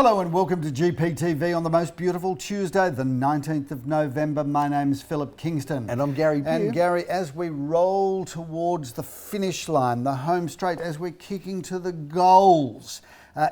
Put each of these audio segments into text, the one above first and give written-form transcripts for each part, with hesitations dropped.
Hello and welcome to GPTV on the most beautiful Tuesday, the 19th of November. My name's Philip Kingston. And I'm Gary Peer. And Gary, as we roll towards the finish line, the home straight, as we're kicking to the goals,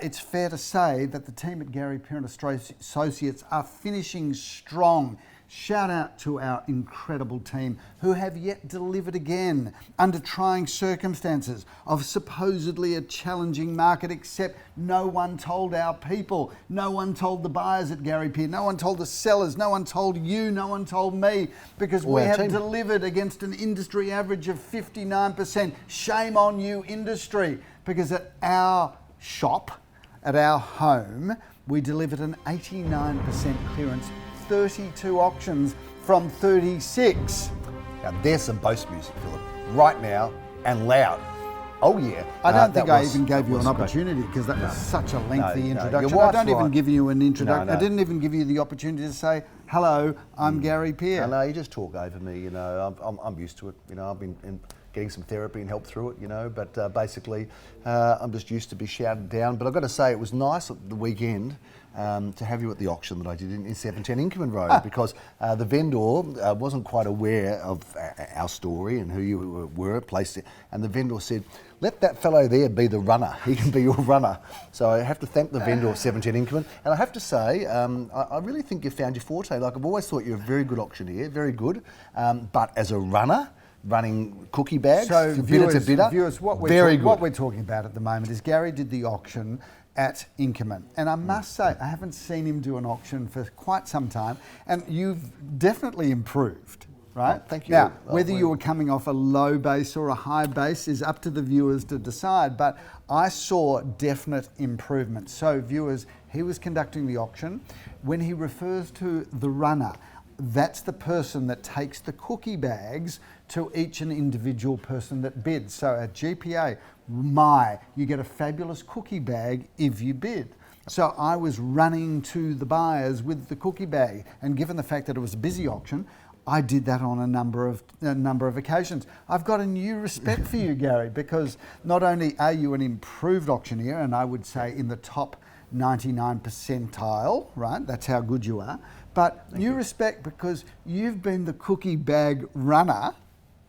it's fair to say that the team at Gary Peer and Associates are finishing strong. Shout out to our incredible team who have yet delivered again under trying circumstances of supposedly a challenging market, except no one told our people, no one told the buyers at Gary Peer, no one told the sellers, no one told you, no one told me, because we have delivered against an industry average of 59%. Shame on you, industry, because at our shop, at our home, we delivered an 89% clearance, 32 auctions from 36. Now there's some boast music, Philip, right now and loud. Oh yeah. I don't think I even gave you an opportunity because that was such a lengthy introduction. I don't even give you an introduction. I didn't even give you the opportunity to say, hello, I'm Gary Peer. No, you just talk over me, you know. I'm used to it. You know, I've been getting some therapy and help through it, you know, but basically I'm just used to be shouted down. But I've got to say it was nice at the weekend to have you at the auction that I did in 710 Inkerman Road because the vendor wasn't quite aware of our story and who you were placed it, and the vendor said, let that fellow there be the runner. He can be your runner. So I have to thank the vendor of 710 Inkerman. And I have to say, I really think you found your forte. Like, I've always thought you're a very good auctioneer, very good. But as a runner, running cookie bags, so bidder to bidder, viewers, what we're talking about at the moment is Gary did the auction at Inkerman. And I must say, I haven't seen him do an auction for quite some time. And you've definitely improved. Right? Oh, thank you. Now, whether you were coming off a low base or a high base is up to the viewers to decide, but I saw definite improvement. So viewers, he was conducting the auction. When he refers to the runner, that's the person that takes the cookie bags to each and individual person that bids. So at GPA, you get a fabulous cookie bag if you bid. So I was running to the buyers with the cookie bag, and given the fact that it was a busy auction, I did that on a number of occasions. I've got a new respect for you, Gary, because not only are you an improved auctioneer, and I would say in the top 99 percentile, right? That's how good you are. But new respect because you've been the cookie bag runner,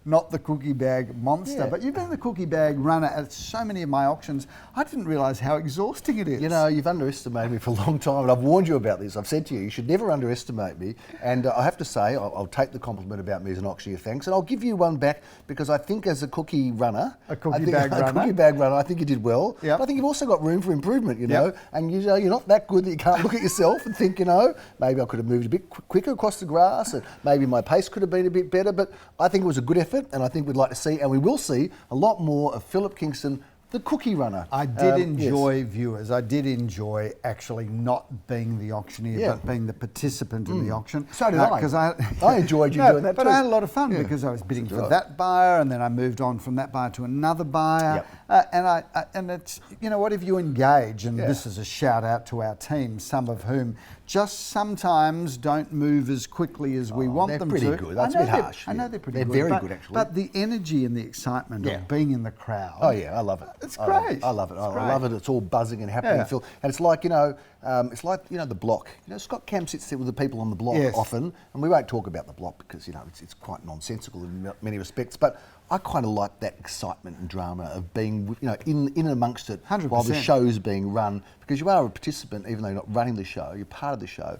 not the cookie bag monster, but you've been the cookie bag runner at so many of my auctions. I didn't realise how exhausting it is. You know, you've underestimated me for a long time, and I've warned you about this. I've said to you, you should never underestimate me. And I have to say, I'll take the compliment about me as an auctioneer, thanks. And I'll give you one back because I think as a cookie runner, I think you did well. Yep. But I think you've also got room for improvement, you know. And you know, you're not that good that you can't look at yourself and think, you know, maybe I could have moved a bit quicker across the grass, and maybe my pace could have been a bit better. But I think it was a good effort. And I think we'd like to see, and we will see, a lot more of Philip Kingston, the cookie runner. I did enjoy, viewers, I did enjoy actually not being the auctioneer, but being the participant in the auction. So did I. Because I enjoyed you doing that but too. I had a lot of fun because I was bidding for that buyer, and then I moved on from that buyer to another buyer. And it's, you know what, if you engage, and this is a shout out to our team, some of whom just sometimes don't move as quickly as we want them to. They're pretty good. That's a bit harsh. I know they're pretty good. They're very good, actually. But the energy and the excitement of being in the crowd. Oh yeah, I love it. It's great. I love it. I love it. It's all buzzing and happening. And it's like, you know, the block. You know, Scott Cam sits there with the people on the block often, and we won't talk about the block because, you know, it's quite nonsensical in many respects. But I kind of like that excitement and drama of being, you know, in and amongst it 100%. While the show's being run, because you are a participant, even though you're not running the show, you're part of the show.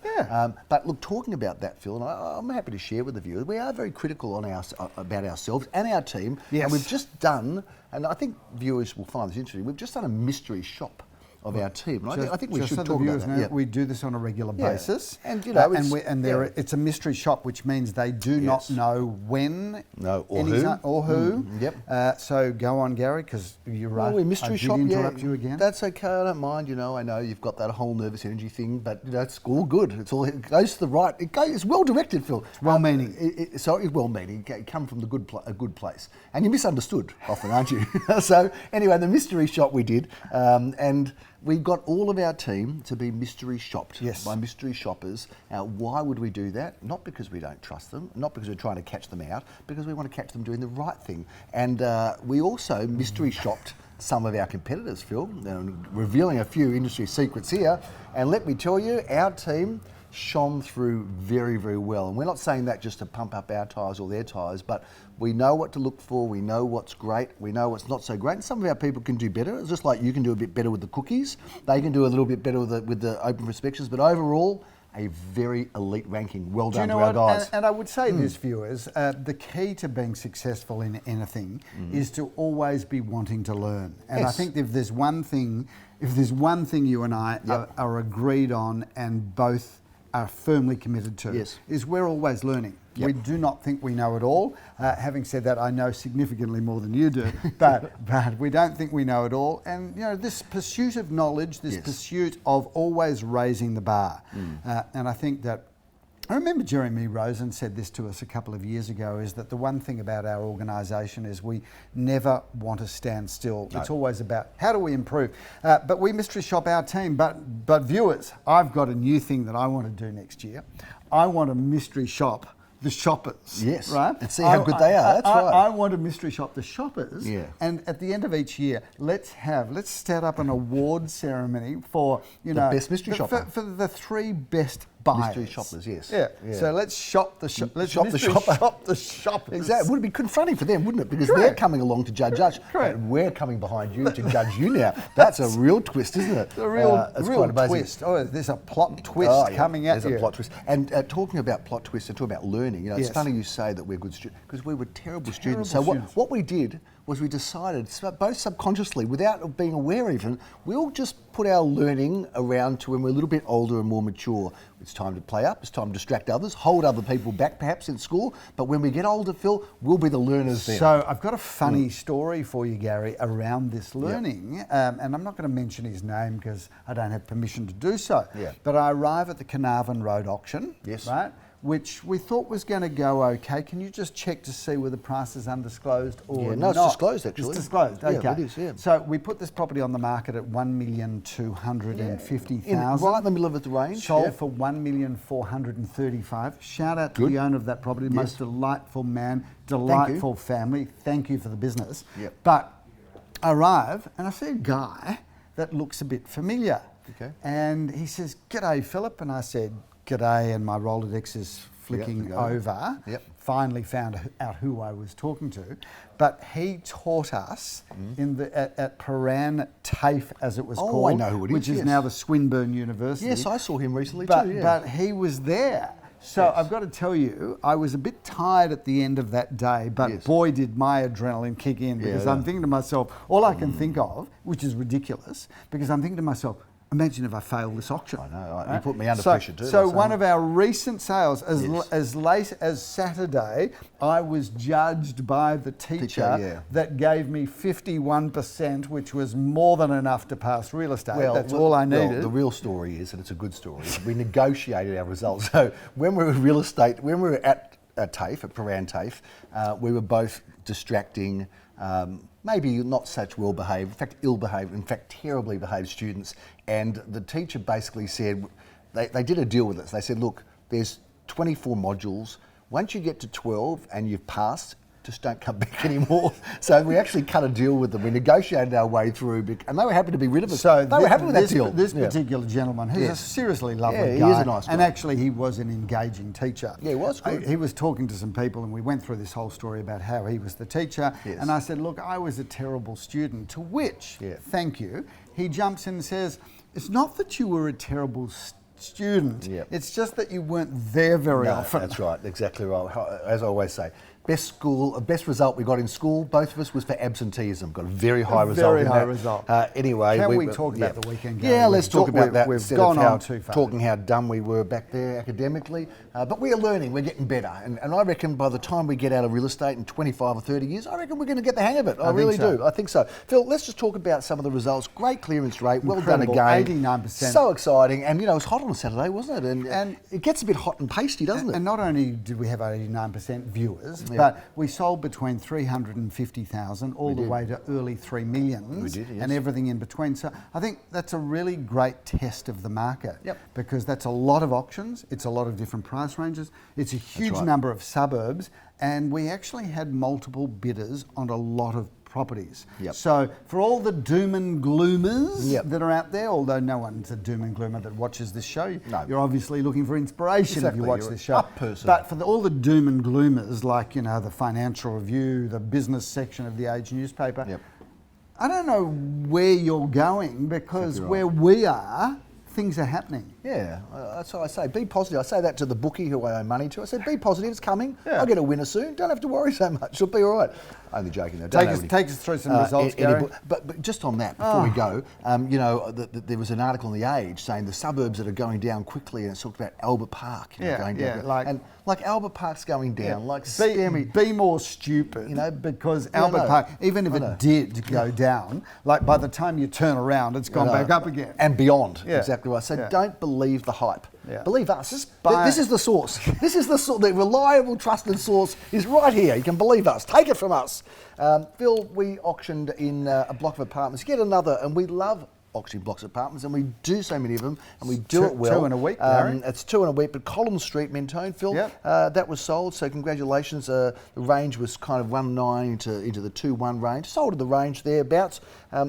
But look, talking about that, Phil, and I'm happy to share with the viewers, we are very critical on about ourselves and our team, and we've just done, and I think viewers will find this interesting, we've just done a mystery shop of our team. I think we should talk about that. We do this on a regular basis, and you know, it's a mystery shop, which means they do not know when, or who. So go on, Gary, because you're right. We mystery shop. Interrupt you again. That's okay. I don't mind. You know, I know you've got that whole nervous energy thing, but you know, it's all good. It goes to the right. It's well directed, Phil. It's well-meaning. It's well-meaning. It come from a good place, and you're misunderstood often, aren't you? So anyway, the mystery shop we did, and we got all of our team to be mystery shopped by mystery shoppers. Why would we do that? Not because we don't trust them, not because we're trying to catch them out, because we want to catch them doing the right thing. And we also mystery shopped some of our competitors, Phil, revealing a few industry secrets here. And let me tell you, our team shone through very, very well. And we're not saying that just to pump up our tyres or their tyres, but we know what to look for, we know what's great, we know what's not so great. And some of our people can do better. It's just like you can do a bit better with the cookies. They can do a little bit better with the open for inspections. But overall, a very elite ranking. Well done to our guys. And I would say this, viewers, the key to being successful in anything is to always be wanting to learn. And I think if there's one thing you and I are agreed on and both are firmly committed to, is we're always learning. We do not think we know it all. Having said that, I know significantly more than you do, but we don't think we know it all. And you know, this pursuit of knowledge, this pursuit of always raising the bar. And I think that, I remember Jeremy Rosen said this to us a couple of years ago, is that the one thing about our organisation is we never want to stand still. No. It's always about how do we improve. But we mystery shop our team. But viewers, I've got a new thing that I want to do next year. I want to mystery shop the shoppers. Yes. Right? And see how good they are. That's right. I want to mystery shop the shoppers. Yeah. And at the end of each year, let's set up an award ceremony for, you know, the best mystery shopper. For the 3 best buyers. Mystery shoppers, yes. Yeah. So let's shop the let's shop the shopper. Shop the shoppers. Exactly. It would be confronting for them, wouldn't it? Because they're coming along to judge us. Correct. And we're coming behind you to judge you now. That's a real twist, isn't it? A real twist. Oh, there's a plot twist coming at you. There's a plot twist. And talking about plot twists and talking about learning, you know, it's funny you say that we're good students, because we were terrible students. So what we did was we decided, both subconsciously, without being aware even, we'll just put our learning around to when we're a little bit older and more mature. It's time to play up, it's time to distract others, hold other people back perhaps in school, but when we get older, Phil, we'll be the learners then. So I've got a funny story for you, Gary, around this learning, and I'm not going to mention his name because I don't have permission to do so, but I arrive at the Carnarvon Road auction, right? Which we thought was going to go okay. Can you just check to see whether the price is undisclosed or not? No, it's disclosed actually. It's disclosed, okay. Yeah, it is, yeah. So we put this property on the market at $1,250,000. Right in the middle of the range. Sold for $1,435,000. Shout out to the owner of that property, most delightful man, delightful family. Thank you for the business. But I arrive and I see a guy that looks a bit familiar. Okay. And he says, "G'day, Philip," and I said, "G'day," and my Rolodex is flicking over. Finally found out who I was talking to. But he taught us at Paran TAFE, as it was called. I know who it is, which is now the Swinburne University. Yes, I saw him recently too. But he was there. So I've got to tell you, I was a bit tired at the end of that day, but boy, did my adrenaline kick in, because I'm thinking to myself, all I can think of, which is ridiculous, because I'm thinking to myself, imagine if I fail this auction. I know, right? You put me under pressure too. So one of our recent sales, as late as Saturday, I was judged by the teacher that gave me 51%, which was more than enough to pass real estate. That's all I needed. Well, the real story is, and it's a good story, we negotiated our results. So when we were real estate, when we were at TAFE, at Paran TAFE, we were both distracting, maybe not such well-behaved, in fact ill-behaved, in fact terribly behaved students. And the teacher basically said, they did a deal with us. They said, look, there's 24 modules. Once you get to 12 and you've passed, just don't come back anymore. So we actually cut a deal with them. We negotiated our way through, and they were happy to be rid of us. So they were happy with that deal. This particular gentleman, who's a seriously lovely guy. He is a nice guy. And actually he was an engaging teacher. Yeah, he was good. He was talking to some people and we went through this whole story about how he was the teacher. And I said, look, I was a terrible student, to which, thank you, he jumps in and says, it's not that you were a terrible student, it's just that you weren't there very often. That's right, exactly right. As I always say, best result we got in school, both of us, was for absenteeism. Got a very high result. Very high result. Anyway, can we talk about the weekend game? Yeah, let's talk about that. We've gone on too far. Talking how dumb we were back there academically, but we are learning. We're getting better, and I reckon by the time we get out of real estate in 25 or 30 years, I reckon we're going to get the hang of it. I really do. I think so. Phil, let's just talk about some of the results. Great clearance rate. Well done again. 89%. So exciting, and you know it was hot on a Saturday, wasn't it? And it gets a bit hot and pasty, doesn't it? And not only did we have 89% viewers, but we sold between 350,000 all the way to early 3 million, and everything in between. So I think that's a really great test of the market, because that's a lot of auctions, it's a lot of different price ranges, it's a huge number of suburbs, and we actually had multiple bidders on a lot of properties. Yep. So for all the doom and gloomers Yep. that are out there, although no one's a doom and gloomer that watches this show, No. you're obviously looking for inspiration Exactly, if you watch you're this an show. up person. But for all the doom and gloomers, like, you know, the Financial Review, the business section of the Age newspaper, Yep. I don't know where you're going, because Exactly right. where we are, things are happening. Yeah, that's what I say. Be positive. I say that to the bookie who I owe money to. I said, be positive. It's coming. Yeah. I'll get a winner soon. Don't have to worry so much. It'll be all right. Only joking though. Don't know any- Take us through some results, Gary. But just on that, before we go, you know, there was an article in the Age saying the suburbs that are going down quickly, and it's talked about Albert Park. You know, Yeah, going yeah, down, like- and like Albert Park's going down. Like, scare me. Be more stupid, You know, because yeah, I Albert know. Park, even if I know. it did go down, like by the time you turn around, it's gone back up again. And beyond. Yeah. Exactly right. So Yeah. don't believe the hype. Yeah. Believe us. buy- This is the source. This is the source. The reliable, trusted source is right here. You can believe us. Take it from us. Phil, we auctioned in a block of apartments. Get another, and we love auctioning blocks of apartments, and we do so many of them, and we do it well. 2 in a week, Gary. It's 2 in a week, but Collins Street, Mentone, Phil, Yep. that was sold, so congratulations. The range was kind of 1.9 into the 2.1 range. Sold at the range thereabouts,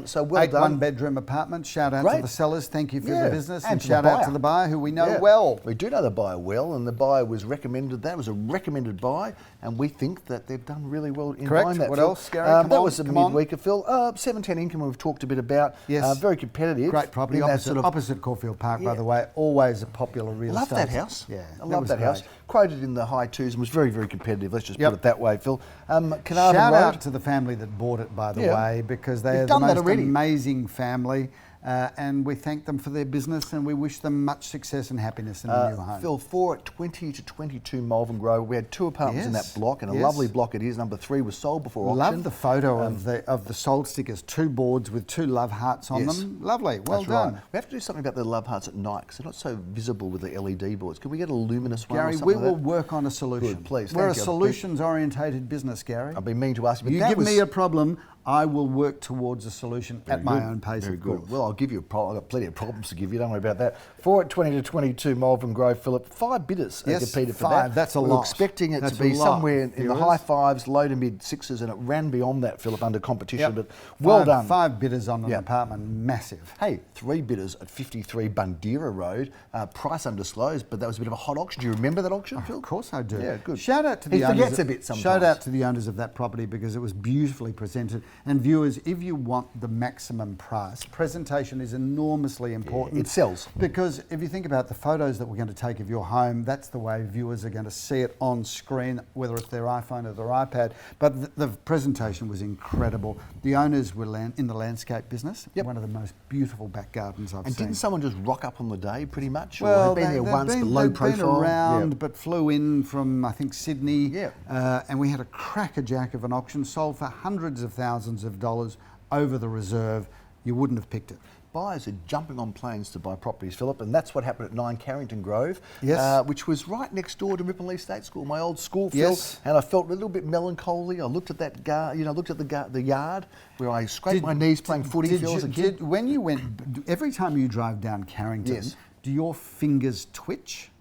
so well 8 done. one-bedroom apartments. Shout out to Great. the sellers. Thank you for Yeah, the business. and And to the shout out buyer. to the buyer, who we know Yeah. well. We do know the buyer well, and the buyer was recommended. That was a recommended buy, and we think that they've done really well in Correct. buying that. What Phil. else, Gary? Come that on, was a come on. midweeker, Phil. 710 income we've talked a bit about. Yes. Very competitive. Great property, in that opposite, sort of- opposite Caulfield Park, by Yeah. the way. Always a popular real I love estate. that house. Yeah, I love was that house. great. Quoted in the high twos and was very, very competitive. Let's just Yep. put it that way, Phil. Carnarvon Shout Road. out to the family that bought it, by the Yeah. way, because they You've are the done that most already. amazing family, and we thank them for their business, and we wish them much success and happiness in the new home. Phil, 4 at 20 to 22 Malvern Grove. We had 2 apartments in Yes, that block, and a yes. lovely block it is. Number 3 was sold before auction. Love the photo of the sold stickers, 2 boards with 2 love hearts on Yes. them. Lovely, well That's done. right. We have to do something about the love hearts at night because they're not so visible with the LED boards. Can we get a luminous one? Gary, or we something will like that? work on a solution. Good, please, We're a thank you. solutions-orientated business, Gary. I've been mean to ask you, but You that give was me a problem, I will work towards a solution very at my good, own pace, Very of good. course. Well, I'll give you a problem. I've got plenty of problems to give you. Don't worry about that. 4 at 20 to 22 Malvern Grove, Philip. 5 bidders Yes, competed for 5, that. that's a We were lot. expecting it That's to be a lot, somewhere in the viewers. high 5s, low to mid 6s, and it ran beyond that, Philip, under competition. Yep. But well 5 done. 5 bidders on an Yeah. apartment, massive. Hey, 3 bidders at 53 Bundeera Road. Price undisclosed, but that was a bit of a hot auction. Do you remember that auction, Phil? Of course I do. Yeah, good. Shout out to the He owners. forgets a bit sometimes. Shout out to the owners of that property because it was beautifully presented. And viewers, if you want the maximum price, presentation is enormously important. It sells. Because if you think about the photos that we're going to take of your home, that's the way viewers are going to see it on screen, whether it's their iPhone or their iPad. But the presentation was incredible. The owners were in the landscape business. Yep. One of the most beautiful back gardens I've And seen. didn't someone just rock up on the day, pretty much? Well, or had been there they've once, been, but low they've profile? been around, Yeah. but flew in from, I think, Sydney. Yeah. And we had a crackerjack of an auction, sold for hundreds of thousands of dollars over the reserve. You wouldn't have picked it. Buyers are jumping on planes to buy properties, Philip, and that's what happened at 9 Carrington Grove, Yes. which was right next door to Ripponlea State School, my old school, Phil. Yes. And I felt a little bit melancholy. I looked at that looked at the yard where I scraped my knees playing footy, Phil, as a kid. When you went, every time you drive down Carrington, Yes. do your fingers twitch?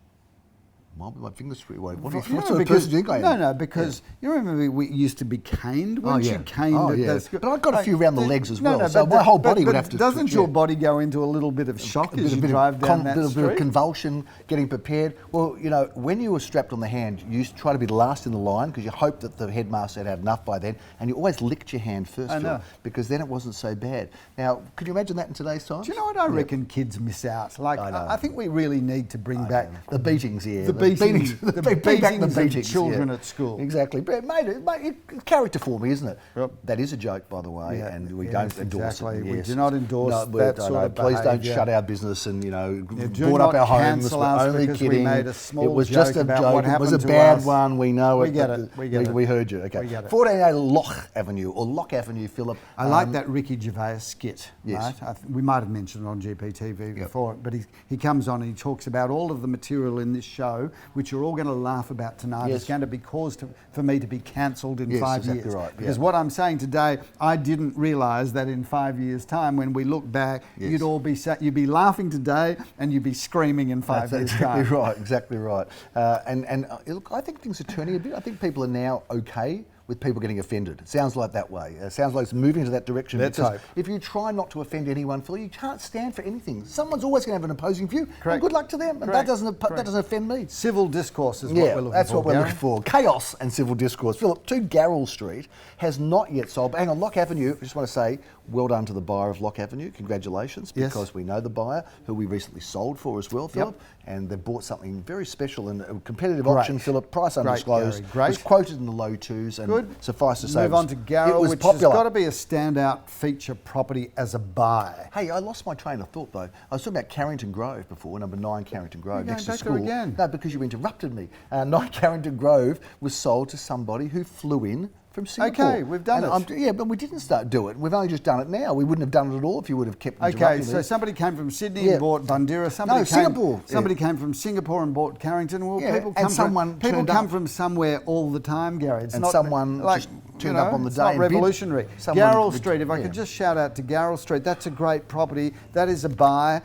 My fingers free. What No, sort of because- person do you think I am? No, because you remember we used to be caned. Weren't yeah. you caned Oh, at yeah. those- But I got a few around the legs as well, No, so but my whole but- body would but have to Doesn't twitch, your yeah. body go into a little bit of shock as you bit drive down that bit of street? convulsion, getting prepared. Well, you know, when you were strapped on the hand, you used to try to be last in the line because you hoped that the headmaster had had enough by then, and you always licked your hand first, I Phil, know. because then it wasn't so bad. Now, could you imagine that in today's times? Do you know what I reckon kids miss out? Like, I know. I think we really need to bring back The beatings, yeah. the beatings, Bring the back beatings of children yeah. at school. Exactly. But it's character for me, isn't it? Yep. That is a joke, by the way, Yeah, and we yes, don't endorse exactly. it. We Yes. do not endorse that I sort know. of Please don't behaviour. shut our business and, do board up not our homes. cancel We're us only because we kidding. made a small it was joke just a about joke. what It was a happened to bad us. one. We know We it. get but it. We get it. We heard you. Okay. We get it. 14A Loch Avenue or Loch Avenue, Philip. I like that Ricky Gervais skit, Yes. right? We might have mentioned it on GPTV before, but he comes on and he talks about all of the material in this show, which you're all going to laugh about tonight. Yes. It's going to be cause for me to be cancelled in Yes, 5 exactly years. right, Because yeah. what I'm saying today, I didn't realise that in 5 years' time, when we look back, Yes. you'd all be you'd be laughing today and you'd be screaming in 5 That's years' exactly time. right, exactly right. And look, I think things are turning a bit. I think people are now okay with people getting offended. It sounds like that way. It sounds like it's moving into that direction. Let's because hope. if you try not to offend anyone, Phil, you can't stand for anything. Someone's always going to have an opposing view. Correct. And good luck to them. And that doesn't offend me. Civil discourse is what we're looking for. That's what we're Gary. looking for. Chaos and civil discourse. Philip, 2 Garrell Street has not yet sold. But hang on, Lock Avenue, I just want to say, well done to the buyer of Lock Avenue. Congratulations, because we know the buyer, who we recently sold for as well, Philip. And they bought something very special and a competitive auction, Philip. Price undisclosed. Gary, was quoted in the low 2s, and suffice to say, move on to Garrell, was which popular. has got to be a standout feature property as a buy. Hey, I lost my train of thought though. I was talking about Carrington Grove before, number 9 Carrington Grove, You're next to going back school. there again. No, because you interrupted me. 9 Carrington Grove was sold to somebody who flew in from Singapore. Okay, we've done it. Yeah, but we didn't do it. We've only just done it now. We wouldn't have done it at all if you would have kept interrupting Okay, so me. somebody came from Sydney and bought Bundoora. Singapore. Somebody came from Singapore and bought Carrington. Well, people come from somewhere all the time, Gary. It's not someone like, just turned up on the it's day. not and revolutionary. Someone Garrell Street, if I could just shout out to Garrell Street, that's a great property. That is a buy.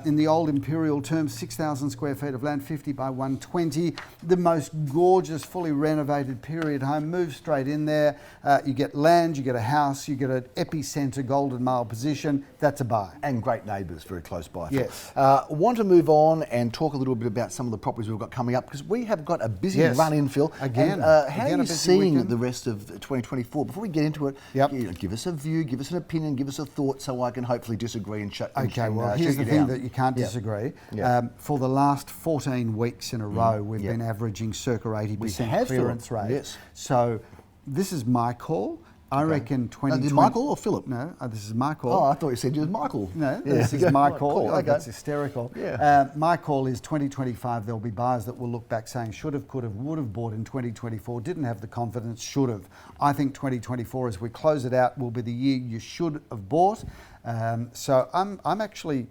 In the old imperial terms, 6,000 square feet of land, 50 by 120. The most gorgeous, fully renovated period home. Move straight in there. You get land, you get a house, you get an epicentre Golden Mile position. That's a buy. And great neighbours very close by. Yes. Want to move on and talk a little bit about some of the properties we've got coming up, because we have got a busy run in, Phil. Again. And, how Again, are a you busy seeing weekend. the rest of 2024? Before we get into it, give us a view, give us an opinion, give us a thought, so I can hopefully disagree and shut. Okay, well, here's the thing that you can't disagree. For the last 14 weeks in a row, we've been averaging circa 80% clearance rate. Yes. So this is my call. I reckon 2020... Is Michael or Philip? No, this is my call. Oh, I thought you said you was Michael. No, this is my call. Okay. That's hysterical. Yeah. My call is 2025. There'll be buyers that will look back saying should have, could have, would have bought in 2024, didn't have the confidence, should have. I think 2024, as we close it out, will be the year you should have bought. So I'm actually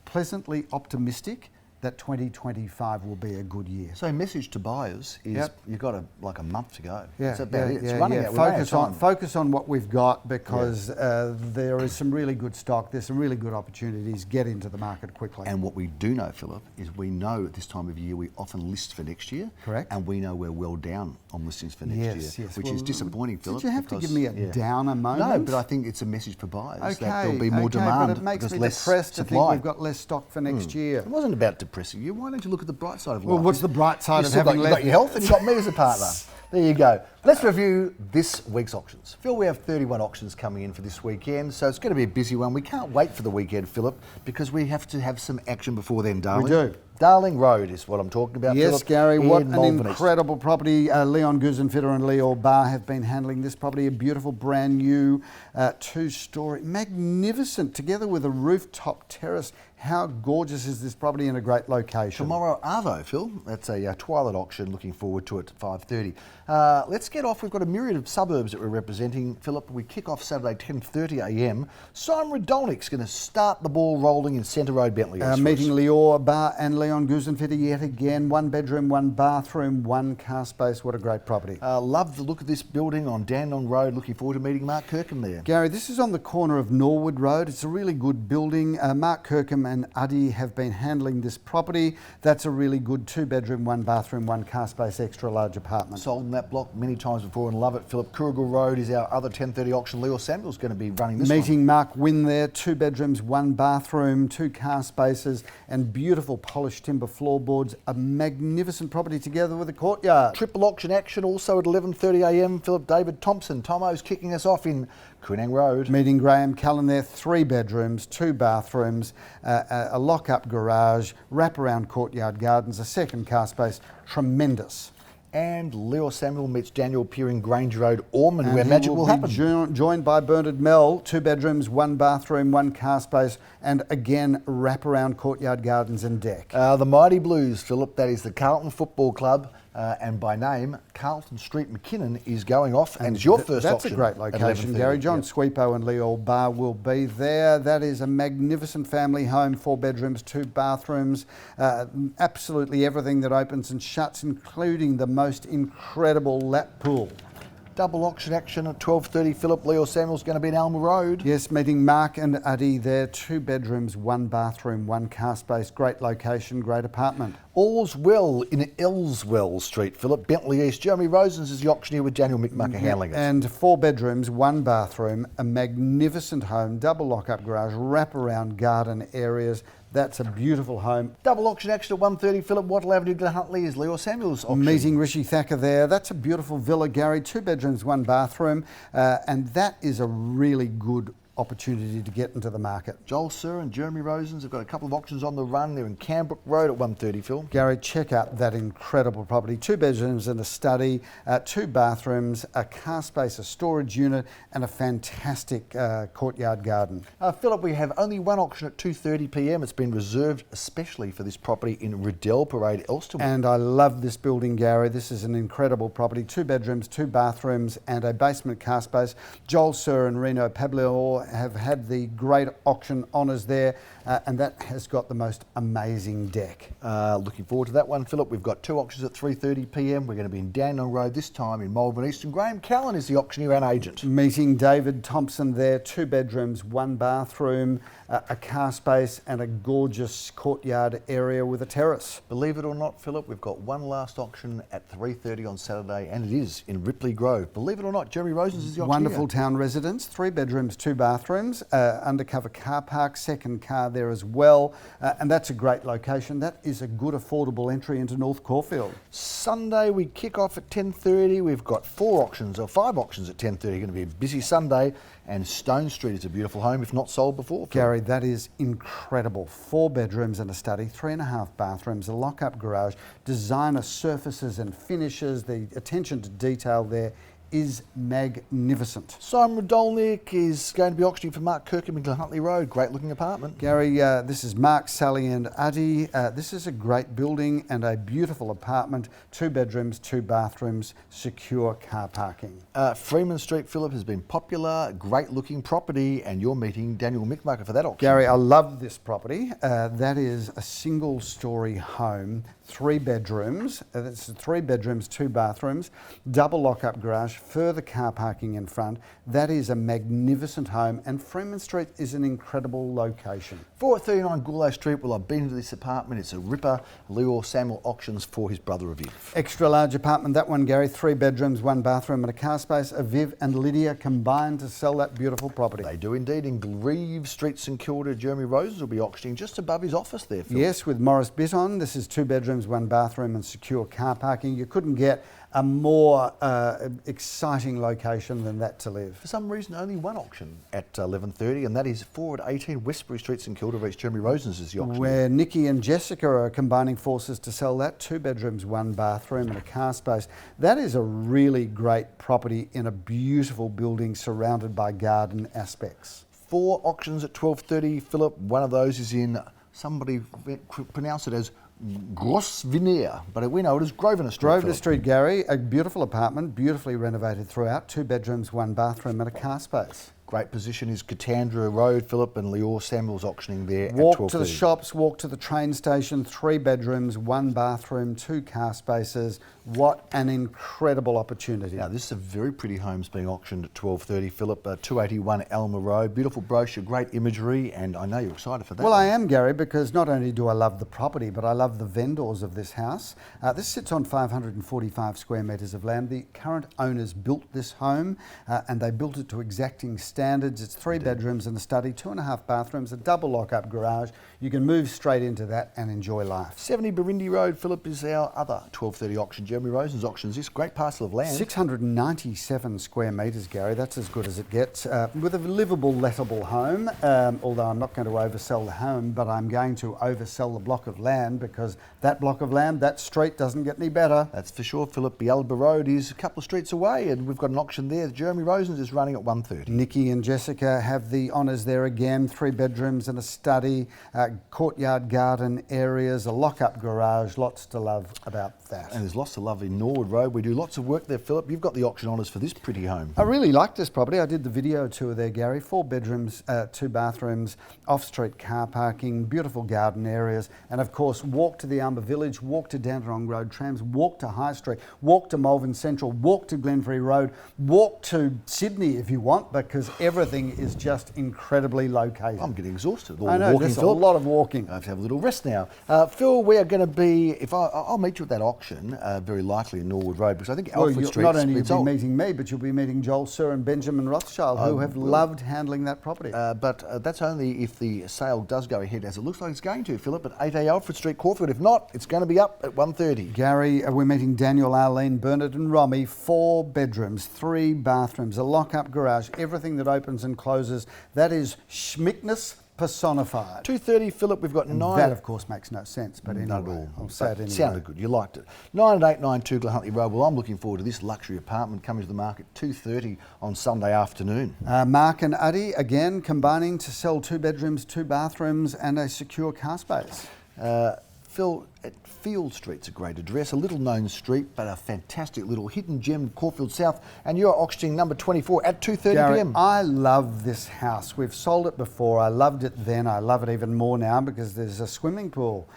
pleasantly optimistic that 2025 will be a good year. So message to buyers is you've got a month to go. Yeah, That's about it. It's running out. Focus on what we've got, because there is some really good stock. There's some really good opportunities. Get into the market quickly. And what we do know, Philip, is we know at this time of year we often list for next year. Correct. And we know we're well down on listings for next year, which is disappointing, Philip. Did you have to give me a downer moment? No, but I think it's a message for buyers that there'll be more but demand it makes because me less depressed to supply. think we've got less stock for next year. It wasn't about depressing you. Why don't you look at the bright side of life? Well, what's the bright side of having You've got your health and you've got me as a partner. There you go. Let's review this week's auctions. Phil, we have 31 auctions coming in for this weekend, so it's going to be a busy one. We can't wait for the weekend, Philip, because we have to have some action before then, darling. We do. Darling Road is what I'm talking about, Yes, Philip. Gary, what in an Malvern East. incredible property. Leon Guzenfitter and Leo Barr have been handling this property. A beautiful brand new 2-story, magnificent, together with a rooftop terrace. How gorgeous is this property in a great location? Tomorrow, Arvo, Phil. That's a twilight auction. Looking forward to it at 5:30. Let's get off. We've got a myriad of suburbs that we're representing, Philip. We kick off Saturday 10:30 a.m. Simon Radolnik's going to start the ball rolling in Centre Road, Bentley. Meeting Leo Barr and Leon Guzenfitter yet again. 1 bedroom, 1 bathroom, 1 car space. What a great property. Love the look of this building on Dandenong Road. Looking forward to meeting Mark Kirkham there. Gary, this is on the corner of Norwood Road. It's a really good building. Mark Kirkham and Uddy have been handling this property. That's a really good 2 bedroom, 1 bathroom, 1 car space, extra large apartment. Sold in that block many times before and love it. Philip, Kooragal Road is our other 10:30 auction. Leo Samuel's going to be running this Meeting Mark Wynn there. 2 bedrooms, 1 bathroom, 2 car spaces, and beautiful polished timber floorboards. A magnificent property together with a courtyard. Triple auction action also at 11:30 a.m. Philip David Thompson. Tomo's kicking us off in Koonang Road. Meeting Graham Cullen there. 3 bedrooms, 2 bathrooms, a lock-up garage, wraparound courtyard gardens, a 2nd car space. Tremendous. And Leo Samuel meets Daniel Peering Grange Road, Ormond, where magic will happen. Joined by Bernard Mell, 2 bedrooms, 1 bathroom, 1 car space, and again, wraparound courtyard gardens and deck. The Mighty Blues, Philip, that is the Carlton Football Club, and by name, Carlton Street McKinnon is going off, and it's your first That's auction. a great location, Gary. John Sweepo and Leo Barr will be there. That is a magnificent family home, 4 bedrooms, 2 bathrooms, absolutely everything that opens and shuts, including the most incredible lap pool. Double auction action at 12:30. Philip, Leo Samuel's going to be in Alma Road. Yes, meeting Mark and Addy there. 2 bedrooms, 1 bathroom, 1 car space. Great location, great apartment. All's well in Elswell Street, Philip. Bentley East. Jeremy Rosens is the auctioneer with Daniel McMucker handling it. And 4 bedrooms, 1 bathroom, a magnificent home, double lock-up garage, wrap-around garden areas. That's a beautiful home. Double auction action at 1:30. Philip, Wattle Avenue, Glen Huntly is Leo Samuel's auction. Meeting Rishi Thacker there. That's a beautiful villa, Gary. 2 bedrooms, 1 bathroom, and that is a really good opportunity to get into the market. Joel Sir and Jeremy Rosens have got a couple of auctions on the run. They're in Canbrook Road at 1:30, Phil. Gary, check out that incredible property. 2 bedrooms and a study, 2 bathrooms, a car space, a storage unit, and a fantastic courtyard garden. Philip, we have only one auction at 2:30 p.m. It's been reserved especially for this property in Riddell Parade, Elsternwick. And I love this building, Gary. This is an incredible property. 2 bedrooms, 2 bathrooms, and a basement car space. Joel Sir and Reno Pablo have had the great auction honours there, and that has got the most amazing deck. Looking forward to that one, Philip. We've got 2 auctions at 3:30 p.m. We're going to be in Dandenong Road this time in Malvern East, and Graham Callan is the auctioneer and agent. Meeting David Thompson there. 2 bedrooms, 1 bathroom, a car space, and a gorgeous courtyard area with a terrace. Believe it or not, Philip, we've got one last auction at 3:30 on Saturday, and it is in Ripley Grove. Believe it or not, Jeremy Rosens is the auctioneer. Wonderful town residence. 3 bedrooms, 2 bathrooms, undercover car park, second car there as well, and that's a great location. That is a good affordable entry into North Caulfield. Sunday we kick off at 10:30. We've got 4 auctions, or 5 auctions at 10:30. Going to be a busy Sunday, and Stone Street is a beautiful home, if not sold before. Gary, that is incredible. 4 bedrooms and a study, 3.5 bathrooms, a lock-up garage, designer surfaces and finishes. The attention to detail there is magnificent. Simon Rodolnik is going to be auctioning for Mark Kirkham in Glen Huntly Road. Great looking apartment. Gary, this is Mark, Sally and Addy. This is a great building and a beautiful apartment. 2 bedrooms, 2 bathrooms, secure car parking. Freeman Street, Philip, has been popular, great looking property, and you're meeting Daniel McMucker for that auction. Gary, I love this property. That is a single story home, 3 bedrooms. That's 3 bedrooms, 2 bathrooms, double lock-up garage, further car parking in front. That is a magnificent home, and Freeman Street is an incredible location. 439 Goulay Street. Well, I've been to this apartment. It's a ripper. Leo Samuel auctions for his brother Aviv. Extra large apartment, that one, Gary. 3 bedrooms, 1 bathroom and a car space. Aviv and Lydia combined to sell that beautiful property. They do indeed. In Grieve Street, St Kilda, Jeremy Rosens will be auctioning just above his office there, Phil. Yes, with Morris Bitton. This is 2 bedrooms, 1 bathroom and secure car parking. You couldn't get a more exciting location than that to live. For some reason, only one auction at 11:30, and that is 4 at 18 Westbury Street, St Kilda. Jeremy Rosens is the auctioneer. Where Nikki and Jessica are combining forces to sell that. 2 bedrooms, 1 bathroom and a car space. That is a really great property in a beautiful building surrounded by garden aspects. 4 auctions at 12:30, Philip. One of those is in, somebody pronounced it as Grosvenor, but we know it as Grosvenor Street. Grosvenor Street, Gary, a beautiful apartment, beautifully renovated throughout, 2 bedrooms, 1 bathroom and a car space. Great position is Katandra Road, Philip, and Leo Samuel's auctioning there at 12:30. Walk to the shops, walk to the train station, 3 bedrooms, 1 bathroom, 2 car spaces. What an incredible opportunity. Now, this is a very pretty homes being auctioned at 12:30, Philip. 281 Alma Road. Beautiful brochure, great imagery, and I know you're excited for that. Well, I am, Gary, because not only do I love the property, but I love the vendors of this house. This sits on 545 square metres of land. The current owners built this home, and they built it to exacting standards. It's 3 bedrooms and a study, 2.5 bathrooms, a double lock-up garage. You can move straight into that and enjoy life. 70 Berindi Road, Philip, is our other 12:30 auction. Jeremy Rosens auctions this great parcel of land. 697 square metres, Gary. That's as good as it gets. With a livable, lettable home, although I'm not going to oversell the home, but I'm going to oversell the block of land, because that block of land, that street doesn't get any better. That's for sure, Philip. Bialba Road is a couple of streets away, and we've got an auction there that Jeremy Rosens is running at 1:30. Nikki Amy and Jessica have the honours there again. 3 bedrooms and a study, courtyard garden areas, a lock-up garage. Lots to love about that. And there's lots to love in Norwood Road. We do lots of work there, Philip. You've got the auction honours for this pretty home. I really like this property. I did the video tour there, Gary. 4 bedrooms, 2 bathrooms, off-street car parking, beautiful garden areas, and of course walk to the Amber Village, walk to Dandenong Road trams, walk to High Street, walk to Malvern Central, walk to Glenferrie Road, walk to Sydney if you want, because everything is just incredibly located. I'm getting exhausted. I know, there's a lot of walking. I have to have a little rest now. Phil, we are going to be, I'll meet you at that auction, very likely in Norwood Road, because I think Alfred Street. Not only you'll be meeting me, but you'll be meeting Joel, Sir and Benjamin Rothschild, who have loved handling that property. But that's only if the sale does go ahead, as it looks like it's going to, Philip, at 8A Alfred Street, Caulfield. If not, it's going to be up at 1:30. Gary, we're meeting Daniel, Arlene, Bernard and Romy. 4 bedrooms, 3 bathrooms, a lock-up garage, everything that opens and closes. That is schmickness personified. 2:30, Philip, we've got 9... That, of course, makes no sense, but anyway, not at all. I'll say it anyway. Sounded good, you liked it. 98892 Glenhuntly Road. Well, I'm looking forward to this luxury apartment coming to the market 2:30 on Sunday afternoon. Mark and Uddy, again, combining to sell 2 bedrooms, 2 bathrooms and a secure car space. Phil, at Field Street's a great address, a little known street, but a fantastic little hidden gem, Caulfield South, and you're auctioning number 24 at 2:30 p.m. I love this house. We've sold it before. I loved it then. I love it even more now because there's a swimming pool.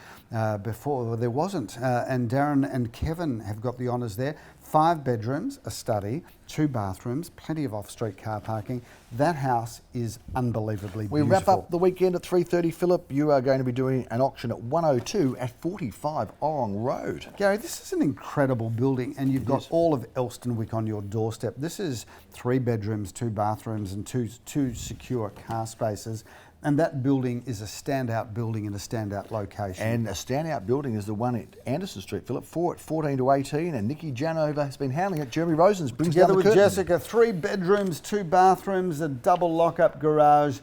Before there wasn't. And Darren and Kevin have got the honours there. 5 bedrooms, a study, 2 bathrooms, plenty of off-street car parking. That house is unbelievably beautiful. We wrap up the weekend at 3:30, Philip. You are going to be doing an auction at 102 at 45 Orrong Road. Gary, this is an incredible building, and you've got all of Elstonwick on your doorstep. This is 3 bedrooms, 2 bathrooms and two secure car spaces. And that building is a standout building in a standout location. And a standout building is the one at Anderson Street, Philip, 4 at 14 to 18. And Nikki Janover has been handling it. Jeremy Rosens brings Together down the with curtain. Jessica, 3 bedrooms, 2 bathrooms, a double lock-up garage.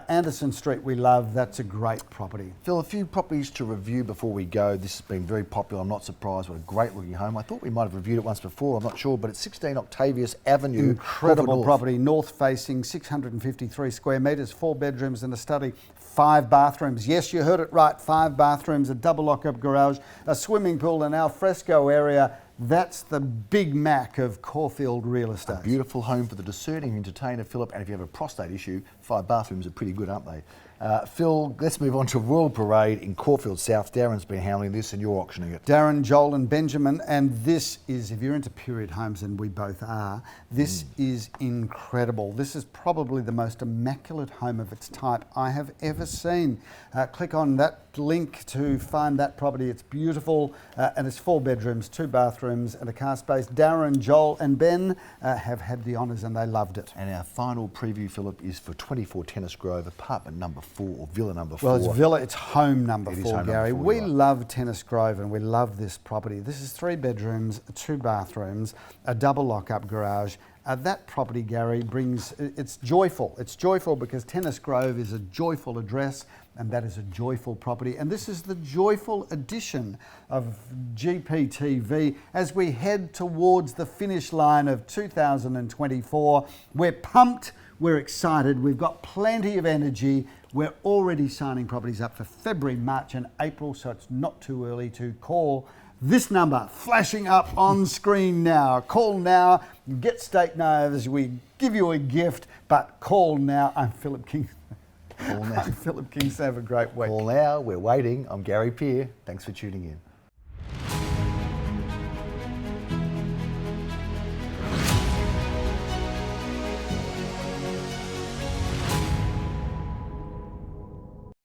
Anderson Street we love. That's a great property. Phil, a few properties to review before we go. This has been very popular. I'm not surprised. What a great looking home. I thought we might have reviewed it once before. I'm not sure, but it's 16 Octavius Avenue. Incredible property. North facing, 653 square metres, 4 bedrooms and a study. 5 bathrooms. Yes, you heard it right. 5 bathrooms, a double lock-up garage, a swimming pool, an alfresco area. That's the Big Mac of Caulfield real estate. A beautiful home for the discerning entertainer, Philip. And if you have a prostate issue, 5 bathrooms are pretty good, aren't they? Phil, let's move on to World Parade in Caulfield South. Darren's been handling this and you're auctioning it. Darren, Joel and Benjamin, and this is, if you're into period homes, and we both are, this is incredible. This is probably the most immaculate home of its type I have ever seen. Click on that link to find that property. It's beautiful and it's 4 bedrooms, 2 bathrooms and a car space. Darren, Joel and Ben have had the honours and they loved it. And our final preview, Philip, is for 24 Tennis Grove, apartment number 4 or villa number 4. Well, it's home number 4, Gary. Number 4, we love Tennis Grove and we love this property. This is 3 bedrooms, 2 bathrooms, a double lock-up garage. That property, Gary, it's joyful. It's joyful because Tennis Grove is a joyful address and that is a joyful property. And this is the joyful edition of GPTV as we head towards the finish line of 2024. We're pumped, we're excited, we've got plenty of energy. We're already signing properties up for February, March and April, so it's not too early to call. This number flashing up on screen now. Call now, get steak knives, we give you a gift, but call now. I'm Philip King. Call now. I'm Philip King, so have a great week. Call now, we're waiting. I'm Gary Peer. Thanks for tuning in.